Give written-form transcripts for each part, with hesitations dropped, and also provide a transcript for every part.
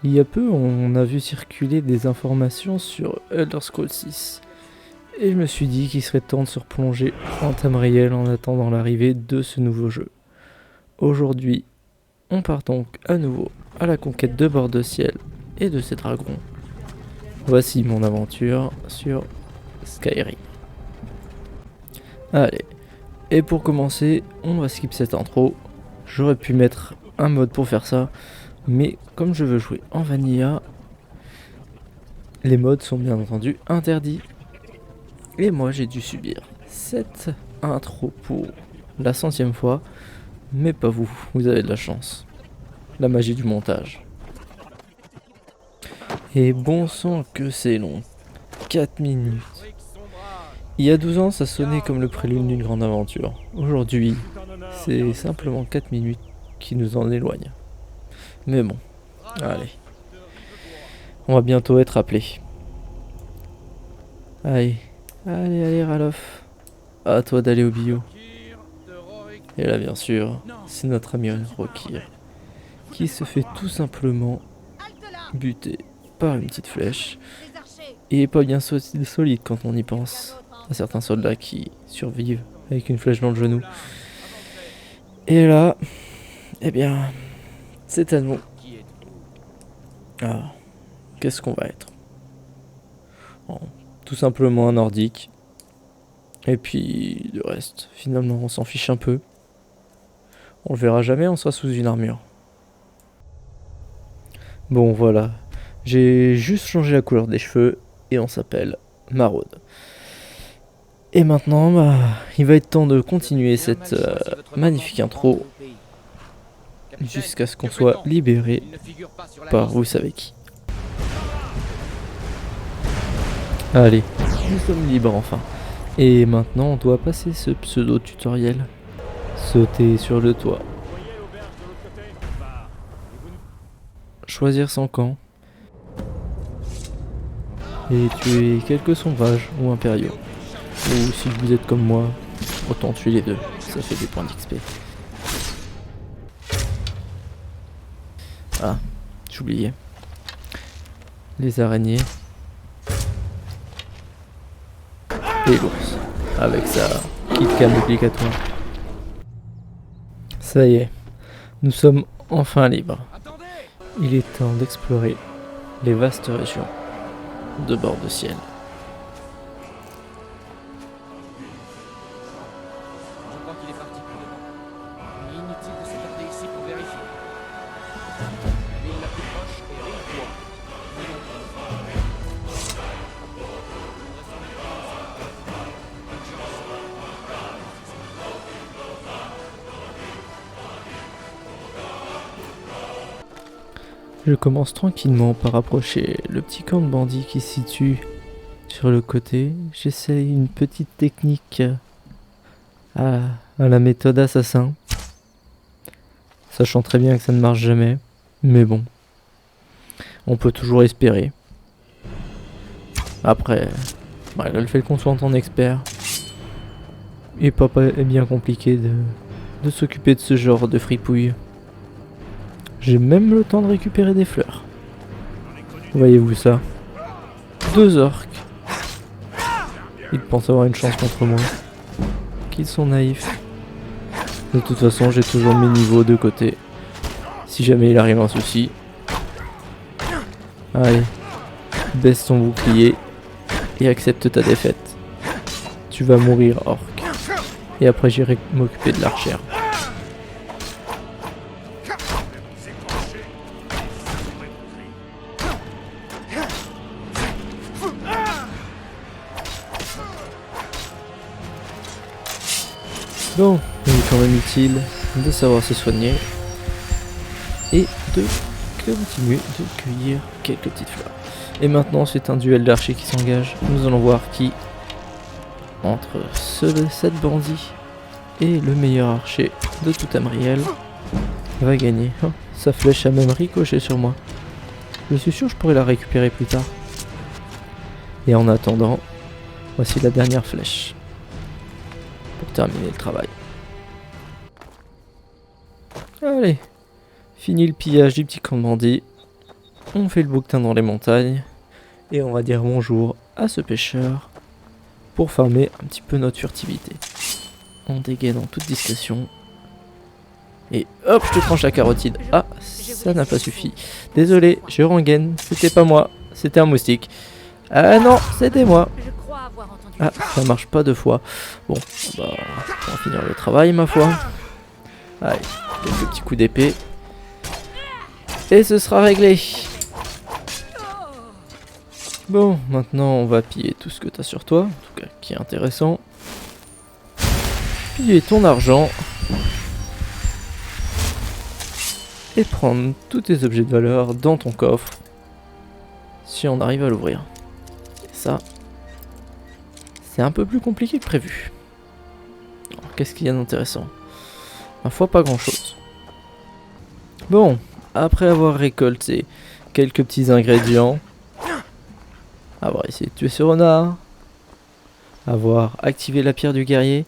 Il y a peu, on a vu circuler des informations sur Elder Scrolls 6. Et je me suis dit qu'il serait temps de se replonger en Tamriel en attendant l'arrivée de ce nouveau jeu. Aujourd'hui, on part donc à nouveau à la conquête de Bord de Ciel et de ses dragons. Voici mon aventure sur Skyrim. Allez, et pour commencer, on va skip cette intro. J'aurais pu mettre un mode pour faire ça, mais comme je veux jouer en vanilla, les modes sont bien entendu interdits. Et moi j'ai dû subir cette intro pour la 100e fois, mais pas vous, vous avez de la chance. La magie du montage. Et bon sang que c'est long. 4 minutes. Il y a 12 ans, ça sonnait comme le prélude d'une grande aventure. Aujourd'hui, c'est simplement 4 minutes qui nous en éloignent. Mais bon, allez. On va bientôt être appelé. Allez, allez, Ralof. À toi d'aller au bio. Et là, bien sûr, c'est notre ami Rokir qui se fait tout simplement buter par une petite flèche. Et pas bien solide quand on y pense. Il y a certains soldats qui survivent avec une flèche dans le genou. Et là, eh bien, c'est à nous. Alors, qu'est-ce qu'on va être? Bon, tout simplement un nordique. Et puis, le reste, finalement, on s'en fiche un peu. On le verra jamais, on sera sous une armure. Bon, voilà. J'ai juste changé la couleur des cheveux et on s'appelle Maraude. Et maintenant, il va être temps de continuer cette magnifique intro jusqu'à ce qu'on soit libéré par vous savez qui. Allez, nous sommes libres enfin. Et maintenant, on doit passer ce pseudo-tutoriel. Sauter sur le toit. Choisir son camp. Et tuer quelques sauvages ou impériaux. Ou si vous êtes comme moi, autant tuer les deux, ça fait des points d'XP. Ah, j'oubliais. Les araignées. Et l'ours, avec sa kit cam obligatoire. Ça y est, nous sommes enfin libres. Il est temps d'explorer les vastes régions de Bord de Ciel. Je commence tranquillement par approcher le petit camp de bandits qui se situe sur le côté. J'essaye une petite technique à la méthode assassin. Sachant très bien que ça ne marche jamais. Mais bon, on peut toujours espérer. Après, malgré le fait qu'on soit en expert, il est bien compliqué de s'occuper de ce genre de fripouille. J'ai même le temps de récupérer des fleurs. Voyez-vous ça? 2 orques. Ils pensent avoir une chance contre moi. Qu'ils sont naïfs. De toute façon, j'ai toujours mes niveaux de côté. Si jamais il arrive un souci. Allez. Baisse ton bouclier. Et accepte ta défaite. Tu vas mourir, orque. Et après, j'irai m'occuper de l'archère. Bon, il est quand même utile de savoir se soigner et de continuer de cueillir quelques petites fleurs. Et maintenant, c'est un duel d'archers qui s'engage. Nous allons voir qui, entre cette bandit et le meilleur archer de tout Tamriel, va gagner. Oh, sa flèche a même ricoché sur moi. Je suis sûr que je pourrais la récupérer plus tard. Et en attendant, voici la dernière flèche. Pour terminer le travail. Allez, fini le pillage du petit camp de bandits. On fait le bouquetin dans les montagnes. Et on va dire bonjour à ce pêcheur pour farmer un petit peu notre furtivité. On dégaine en toute discrétion. Et hop, je te tranche la carotide. Ah, ça n'a pas suffi. Désolé, je rengaine, c'était pas moi, c'était un moustique. Ah non, c'était moi. Ah, ça marche pas deux fois. Bon, bah, on va finir le travail, ma foi. Allez, quelques petits coups d'épée. Et ce sera réglé. Bon, maintenant on va piller tout ce que t'as sur toi, en tout cas qui est intéressant. Piller ton argent. Et prendre tous tes objets de valeur dans ton coffre. Si on arrive à l'ouvrir. Et ça, c'est un peu plus compliqué que prévu. Alors, qu'est-ce qu'il y a d'intéressant? Ma foi, pas grand chose. Bon, après avoir récolté quelques petits ingrédients, avoir essayé de tuer ce renard, avoir activé la pierre du guerrier,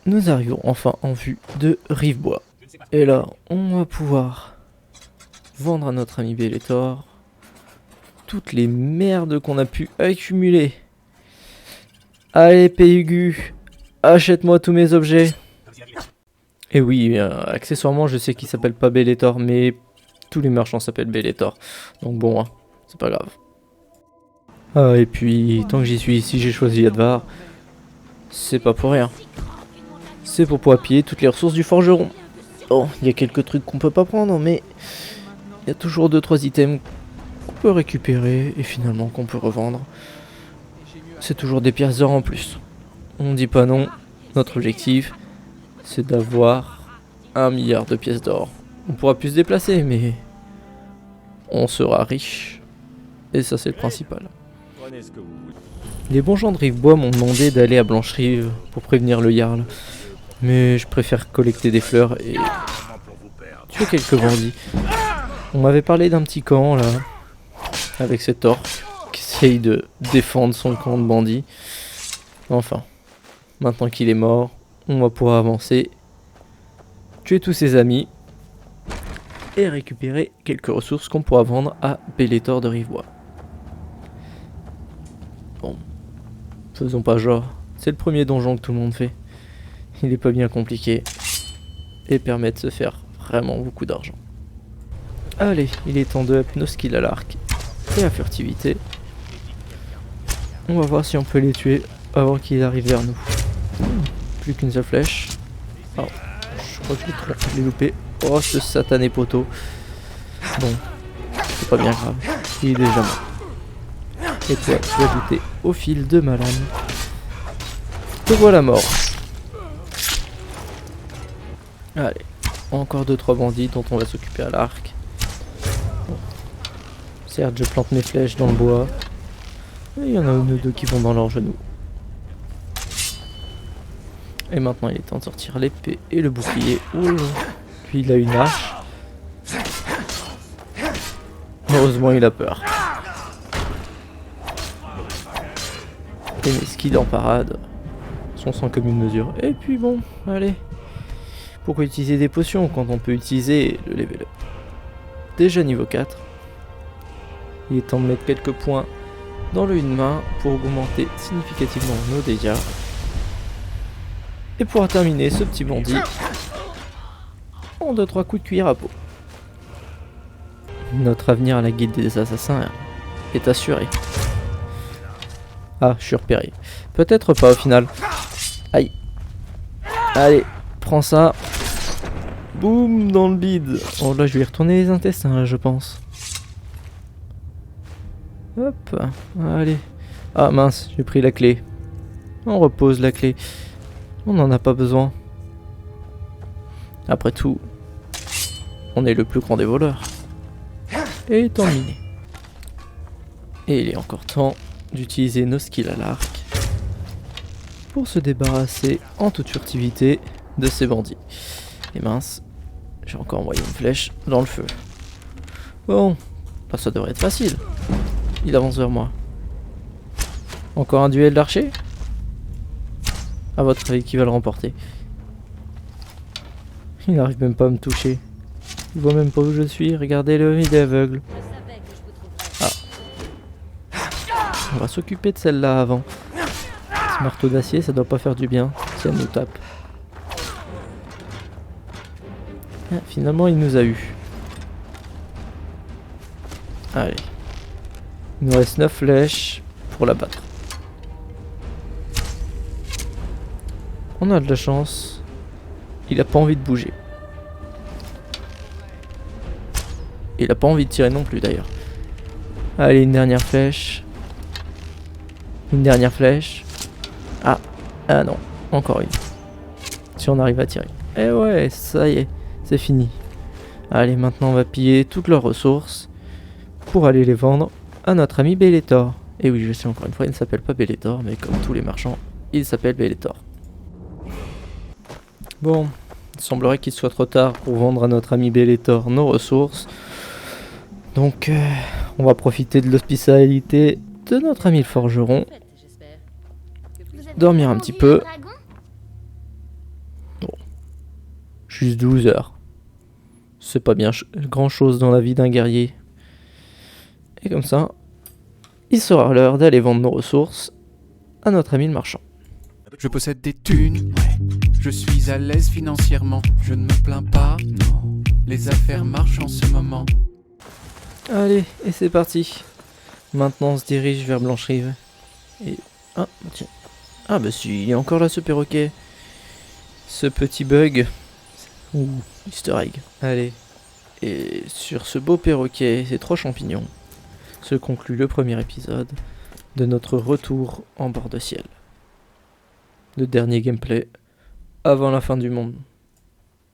nous arrivons enfin en vue de Rivebois. Et là, on va pouvoir vendre à notre ami Bellator toutes les merdes qu'on a pu accumuler. Allez, Péhugu, achète-moi tous mes objets. Et oui, accessoirement, je sais qu'il s'appelle pas Bellator, mais tous les marchands s'appellent Bellator. Donc bon, hein, c'est pas grave. Ah, et puis, tant que j'y suis, si j'ai choisi Yadvar, c'est pas pour rien. C'est pour pouvoir piller toutes les ressources du forgeron. Oh, il y a quelques trucs qu'on peut pas prendre, mais il y a toujours 2-3 items qu'on peut récupérer et finalement qu'on peut revendre. C'est toujours des pièces d'or en plus. On dit pas non, notre objectif, c'est d'avoir 1 milliard de pièces d'or. On pourra plus se déplacer, mais on sera riche. Et ça, c'est le principal. Les bons gens de Rivebois m'ont demandé d'aller à Blancherive pour prévenir le Jarl. Mais je préfère collecter des fleurs et tuer quelques bandits. On m'avait parlé d'un petit camp là, avec cet orc qui essaye de défendre son camp de bandits. Enfin, maintenant qu'il est mort, on va pouvoir avancer, tuer tous ses amis et récupérer quelques ressources qu'on pourra vendre à Bellator de Rivebois. Bon, faisons pas genre, c'est le premier donjon que tout le monde fait. Il est pas bien compliqué et permet de se faire vraiment beaucoup d'argent. Allez, il est temps de up nos skills à l'arc et à furtivité. On va voir si on peut les tuer avant qu'ils arrivent vers nous. Plus qu'une seule flèche. Oh, je crois que je l'ai loupé. Oh, ce satané poteau. Bon, c'est pas bien grave. Il est déjà mort. Et toi, tu vas goûter au fil de ma lame. Te voilà mort. Allez, encore 2-3 bandits dont on va s'occuper à l'arc. Bon. Certes, je plante mes flèches dans le bois. Mais il y en a une ou deux qui vont dans leurs genoux. Et maintenant, il est temps de sortir l'épée et le bouclier. Ouh. Puis il a une hache. Heureusement, il a peur. Et mes skills en parade sont sans commune mesure. Et puis bon, allez. Pourquoi utiliser des potions quand on peut utiliser le level up? Déjà niveau 4. Il est temps de mettre quelques points dans le une main pour augmenter significativement nos dégâts. Et pour terminer ce petit bandit en 2-3 coups de cuillère à peau. Notre avenir à la guilde des assassins est assuré. Ah, je suis repéré. Peut-être pas au final. Aïe. Allez, prends ça. Boum, dans le bide. Oh là, je vais y retourner les intestins, là, je pense. Hop, allez. Ah mince, j'ai pris la clé. On repose la clé. On n'en a pas besoin. Après tout, on est le plus grand des voleurs. Et terminé. Et il est encore temps d'utiliser nos skills à l'arc pour se débarrasser en toute furtivité de ces bandits. Et mince, j'ai encore envoyé une flèche dans le feu. Bon, bah ça devrait être facile. Il avance vers moi. Encore un duel d'archer? À votre avis, qui va le remporter? Il n'arrive même pas à me toucher. Il voit même pas où je suis. Regardez-le, il est aveugle. Ah. On va s'occuper de celle-là avant. Ce marteau d'acier, ça doit pas faire du bien si elle nous tape. Ah, finalement, il nous a eu. Allez. Il nous reste 9 flèches pour la battre. On a de la chance. Il a pas envie de bouger. Il a pas envie de tirer non plus d'ailleurs. Allez, une dernière flèche. Une dernière flèche. Ah, ah non, encore une. Si on arrive à tirer. Eh ouais, ça y est, c'est fini. Allez, maintenant on va piller toutes leurs ressources pour aller les vendre à notre ami Bellator. Et oui, je sais encore une fois, il ne s'appelle pas Bellator, mais comme tous les marchands, il s'appelle Bellator. Bon, il semblerait qu'il soit trop tard pour vendre à notre ami Bellator nos ressources. Donc, on va profiter de l'hospitalité de notre ami le forgeron. Dormir un petit peu. Bon, juste 12 heures. C'est pas bien grand chose dans la vie d'un guerrier. Et comme ça, il sera l'heure d'aller vendre nos ressources à notre ami le marchand. Je possède des thunes, je suis à l'aise financièrement, je ne me plains pas, non. Les affaires marchent en ce moment. Allez, et c'est parti. Maintenant on se dirige vers Blancherive. Et... ah, tiens. Ah bah si, il y a encore là ce perroquet. Ce petit bug. Ouh, easter egg. Allez. Et sur ce beau perroquet et ces 3 champignons, se conclut le premier épisode de notre retour en bord de ciel. Le dernier gameplay avant la fin du monde.